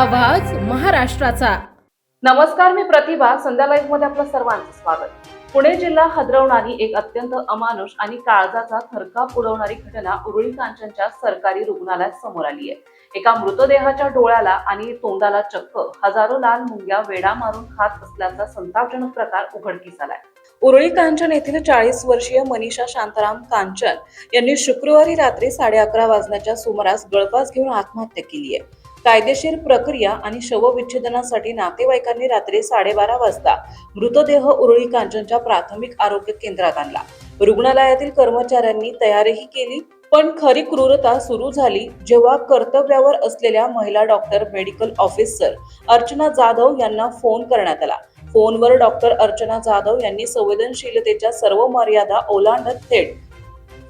आवाज महाराष्ट्राचा। नमस्कार, मी प्रतिभा। संध्या लाईव्ह मध्ये आपलं सर्वांचं स्वागत। पुणे जिल्हा हादरवणारी एक अत्यंत अमानुष आणि काळजाचा थरकाप उडवणारी घटना उरुळी कांचनच्या सरकारी रुग्णालयात समोर आली आहे। एका मृतदेहाच्या डोळ्याला आणि तोंडाला चक्क हजारो लाल मुंग्या वेडा मारून खात असल्याचा संतापजनक प्रकार उघडकीस आलाय। उरुळी कांचन येथील 40 वर्षीय मनीषा शांताराम कांचन यांनी शुक्रवारी रात्री 11:30 वाजण्याच्या सुमारास गळफास घेऊन आत्महत्या केली आहे। कायदेशीर प्रक्रिया आणि शवविच्छेदनासाठी नातेवाईकांनी रात्री 12:30 वाजता मृतदेह उरुळी कांचनच्या प्राथमिक आरोग्य केंद्रात आणला। रुग्णालयातील कर्मचाऱ्यांनी तयारीही केली, पण खरी क्रूरता सुरू झाली जेव्हा कर्तव्यावर असलेल्या महिला doctor medical officer Archana Jadhav यांना फोन करण्यात आला। फोनवर डॉक्टर अर्चना जाधव यांनी संवेदनशीलतेच्या सर्व मर्यादा ओलांडत थेट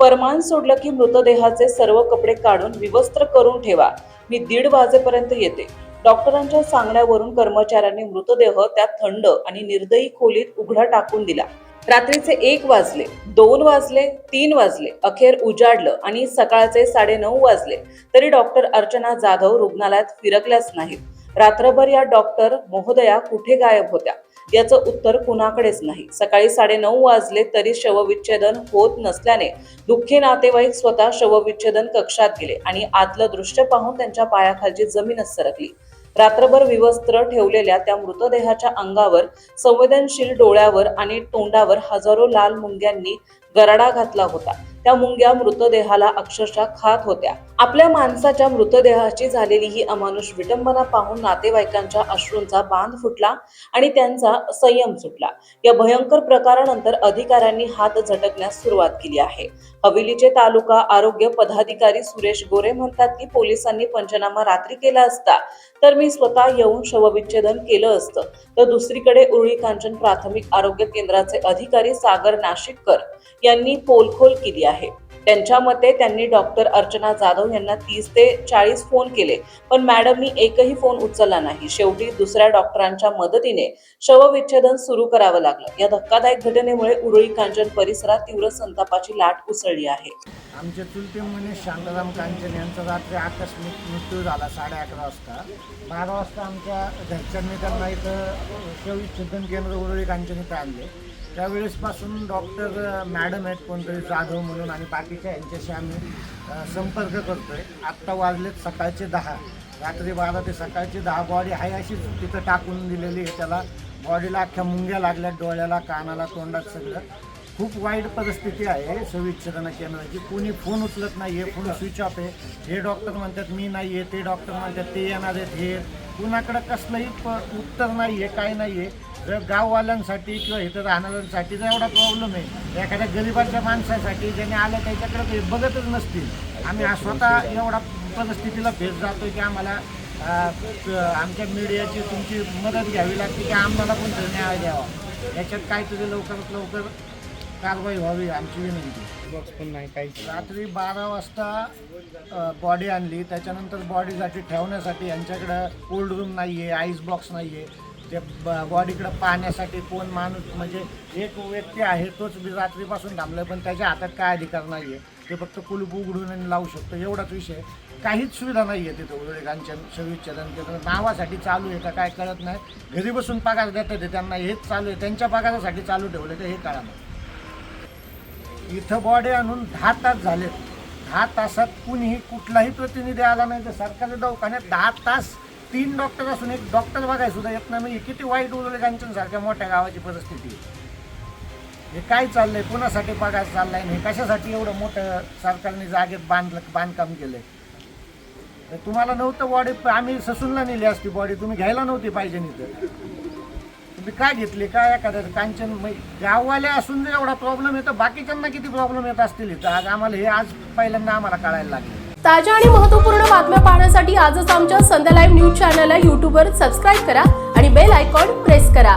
फरमान सोडलं की मृतदेहाचे सर्व कपडे काढून विवस्त्र करून ठेवा, मी 1:30 वाजेपर्यंत येते। डॉक्टरांच्या सांगण्यावरून कर्मचाऱ्यांनी मृतदेह त्या थंड आणि निर्दयी खोलीत उघडा टाकून दिला। रात्रीचे 1 वाजले, 2 वाजले, 3 वाजले, अखेर उजाडलं आणि सकाळचे 9:30 वाजले तरी डॉक्टर अर्चना जाधव रुग्णालयात फिरकल्याच नाहीत। रात्रभर या डॉक्टर महोदया कुठे गायब होत्या याचं उत्तर कुणाकडेच नाही। सकाळी 9:30 वाजले तरी शवविच्छेदन होत नसल्याने दुःखी नातेवाईक स्वतः शवविच्छेदन कक्षात गेले आणि आतलं दृश्य पाहून त्यांच्या पायाखालची जमीनच सरकली। रात्रभर विवस्त्र ठेवलेल्या त्या मृतदेहाच्या अंगावर, संवेदनशील डोळ्यावर आणि तोंडावर हजारो लाल मुंग्यांनी गराडा घातला होता। त्या मुंग्या मृतदेहाला अक्षरशः खात होत्या। आपल्या माणसाच्या मृतदेहाची झालेली ही अमानुष विटंबना पाहून नातेवाईकांच्या अश्रूंचा बांध फुटला आणि त्यांचा संयम सुटला। या भयंकर प्रकारानंतर अधिकाऱ्यांनी हात झटकण्यास सुरुवात केली आहे। हवेलीचे तालुका आरोग्य पदाधिकारी सुरेश गोरे म्हणतात की पोलिसांनी पंचनामा रात्री केला असता तर मी स्वतः येऊन शवविच्छेदन केलं असतं। तर दुसरीकडे उरुळी कांचन प्राथमिक आरोग्य केंद्राचे अधिकारी सागर नाशिककर यांनी पोलखोल केली आहे। त्यांच्या मते त्यांनी डॉक्टर अर्चना जाधव यांना 30 ते 40 फोन केले, पण मॅडमनी एकही फोन उचलला नाही। शेवटी दुसऱ्या डॉक्टरांच्या मदतीने शवविच्छेदन सुरू करावं लागलं। या धक्कादायक घटनेमुळे उरुळी कांचन परिसरात तीव्र संतापाची लाट उसळली आहे। आमचे चुलते मनीष शांताराम कांचन यांचा रात्री आकस्मिक मृत्यू झाला 11:30 वाजता। 12 वाजता आमच्या घरच्यांनी त्यांना इथं शवविच्छेदन केंद्र उरुळी कांचन इथं आणले। त्यावेळेसपासून डॉक्टर मॅडम आहेत कोणतरी जाधव म्हणून आणि बाकीच्या यांच्याशी आम्ही संपर्क करतोय। आत्ता वाजलेत सकाळचे 10, रात्री 12 ते सकाळचे 10 बॉडी आहे अशीच तिथं टाकून दिलेली आहे। त्याला बॉडीला अख्ख्या मुंग्या लागल्यात, डोळ्याला, कानाला, तोंडात सगळं। खूप वाईट परिस्थिती आहे शवविच्छेदन केंद्राची। कोणी फोन उचलत नाही आहे, फोन स्विच ऑफ आहे। हे डॉक्टर म्हणतात मी नाही आहे, ते डॉक्टर म्हणतात ते येणार आहेत, हे कुणाकडं कसलंही उत्तर नाही आहे, काय नाही आहे। जर गाववाल्यांसाठी किंवा इथं राहणाऱ्यांसाठी जर एवढा प्रॉब्लेम आहे, एखाद्या गरिबाच्या माणसासाठी ज्याने आलं त्याच्याकडे बघतच नसतील। आम्ही स्वतः एवढा परिस्थितीला फेस जातो की आम्हाला आमच्या मीडियाची तुमची मदत घ्यावी लागते की आम्हाला पण न्याय द्यावा। याच्यात काहीतरी लवकरात लवकर कारवाई व्हावी आमची विनंती। बॉक्स पण नाही काही। रात्री 12 वाजता बॉडी आणली, त्याच्यानंतर बॉडीसाठी ठेवण्यासाठी यांच्याकडं कोल्ड रूम नाही आहे, आईस बॉक्स नाही आहे। ते बॉडीकडं पाहण्यासाठी कोण माणूस म्हणजे एक व्यक्ती आहे, तोच रात्रीपासून थांबलं, पण त्याच्या हातात काय अधिकार नाही आहे। ते फक्त कुलूप उघडून आणि लावू शकतो, एवढाच विषय। काहीच सुविधा नाही आहे तिथं उरुळी कांचन शवविच्छेदन केंद्र। नावासाठी चालू आहे का काय कळत नाही। घरी बसून पगार देतात ते त्यांना, हेच चालू आहे, त्यांच्या पगारासाठी चालू ठेवलं तर हे कळा नाही। इथं बॉडी आणून 10 तास झाले। 10 तासात कुणीही कुठलाही प्रतिनिधी आला नाही। तर सरकारी दवाखान्यात 10 तास 3 डॉक्टर असून एक डॉक्टर बघाय सुद्धा येत नाही। म्हणजे किती वाईट उरुळी कांचन सारख्या मोठ्या गावाची परिस्थिती आहे। हे काय चाललंय, कुणासाठी पगार चाललाय, हे कशासाठी एवढं मोठं सरकारने जागेत बांधकाम केलंय। तर तुम्हाला नव्हतं बॉडी, आम्ही ससूनला नेली असती बॉडी, तुम्ही घ्यायला नव्हती पाहिजे इथं। तुम्ही काय घेतली काय एखाद्या कांचन गाववाले असून जर एवढा प्रॉब्लेम येतो, बाकीच्यांना किती प्रॉब्लेम येत असतील इथं। आज आम्हाला हे पहिल्यांदा आम्हाला कळायला लागले। ताज्या आणि महत्त्वपूर्ण बातम्या पाहण्यासाठी आजच आमच्या संध्या लाईव्ह न्यूज चॅनलला YouTubeवर सबस्क्राईब करा आणि बेल आयकॉन प्रेस करा।